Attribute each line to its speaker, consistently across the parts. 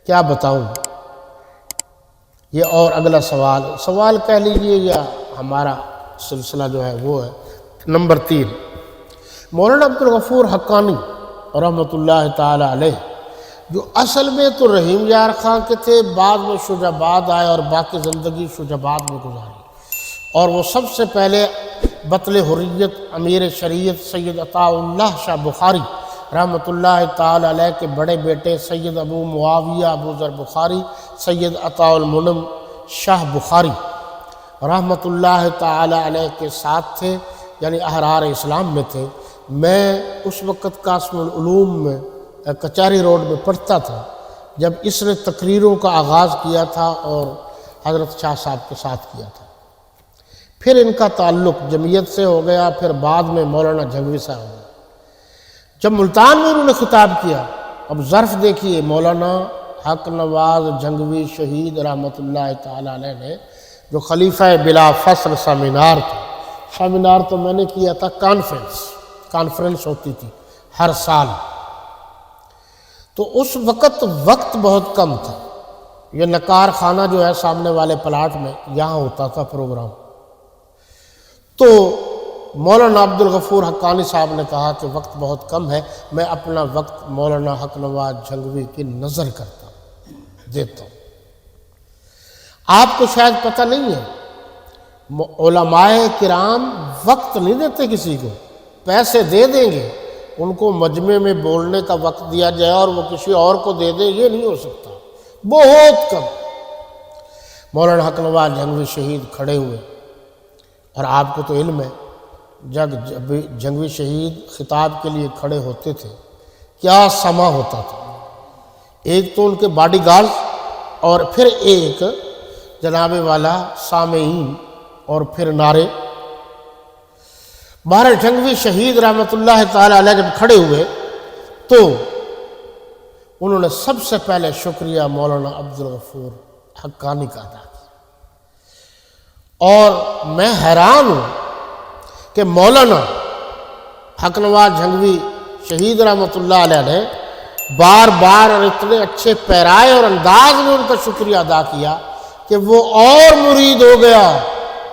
Speaker 1: کیا بتاؤں؟ یہ اور اگلا سوال کہہ لیجئے یا ہمارا سلسلہ جو ہے وہ ہے نمبر 3۔ مولانا عبدالغفور حقانی رحمۃ اللہ تعالی علیہ، جو اصل میں تو رحیم یار خان کے تھے، بعد میں شجاباد آئے اور باقی زندگی شجاباد میں گزاری، اور وہ سب سے پہلے بطل حریت امیر شریعت سید عطاء اللہ شاہ بخاری رحمۃ اللہ تعالی علیہ کے بڑے بیٹے سید ابو معاویہ ابو ذر بخاری سید عطاء المنم شاہ بخاری رحمۃ اللہ تعالی علیہ کے ساتھ تھے، یعنی احرار اسلام میں تھے۔ میں اس وقت قاسم العلوم میں کچہری روڈ میں پڑھتا تھا جب اس نے تقریروں کا آغاز کیا تھا اور حضرت شاہ صاحب کے ساتھ کیا تھا۔ پھر ان کا تعلق جمعیت سے ہو گیا، پھر بعد میں مولانا جھنگوی سے ہو گیا۔ جب ملتان میں انہوں نے خطاب کیا، اب ظرف دیکھیے، مولانا حق نواز جھنگوی شہید رحمۃ اللہ تعالی علیہ نے جو خلیفہ بلا فصل سیمینار تھا، سیمینار تو میں نے کیا تھا، کانفرنس ہوتی تھی ہر سال، تو اس وقت بہت کم تھا۔ یہ نقار خانہ جو ہے سامنے والے پلاٹ میں، یہاں ہوتا تھا پروگرام۔ تو مولانا عبدالغفور حقانی صاحب نے کہا کہ وقت بہت کم ہے، میں اپنا وقت مولانا حق نواز جھنگوی کی نظر کرتا ہوں، دیتا ہوں۔ آپ کو شاید پتہ نہیں ہے، علماء کرام وقت نہیں دیتے کسی کو، پیسے دے دیں گے، ان کو مجمع میں بولنے کا وقت دیا جائے اور وہ کسی اور کو دے دیں، یہ نہیں ہو سکتا، بہت کم۔ مولانا حق نواز جھنگوی شہید کھڑے ہوئے، اور آپ کو تو علم ہے جب جھنگوی شہید خطاب کے لیے کھڑے ہوتے تھے کیا سما ہوتا تھا۔ ایک تو ان کے باڈی گارڈ اور پھر ایک جناب والا سامعین اور پھر نعرے۔ بہرحال جھنگوی شہید رحمۃ اللہ تعالی علیہ جب کھڑے ہوئے تو انہوں نے سب سے پہلے شکریہ مولانا عبدالغفور حقانی کا ادا کیا، اور میں حیران ہوں کہ مولانا حق نواز جھنگوی شہید رحمۃ اللہ علیہ نے بار بار اور اتنے اچھے پیرائے اور انداز میں ان کا شکریہ ادا کیا کہ وہ اور مرید ہو گیا،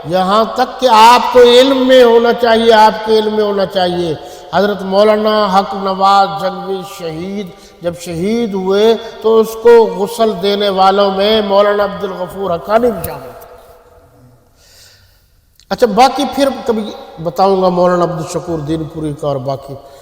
Speaker 1: یہاں تک کہ آپ کو علم میں ہونا چاہیے، آپ کے علم میں ہونا چاہیے۔ حضرت مولانا حق نواز جھنگوی شہید جب شہید ہوئے تو اس کو غسل دینے والوں میں مولانا عبدالغفور حقانی بھی شامل تھے۔ اچھا، باقی پھر کبھی بتاؤں گا مولانا عبدالشکور دین پوری کا اور باقی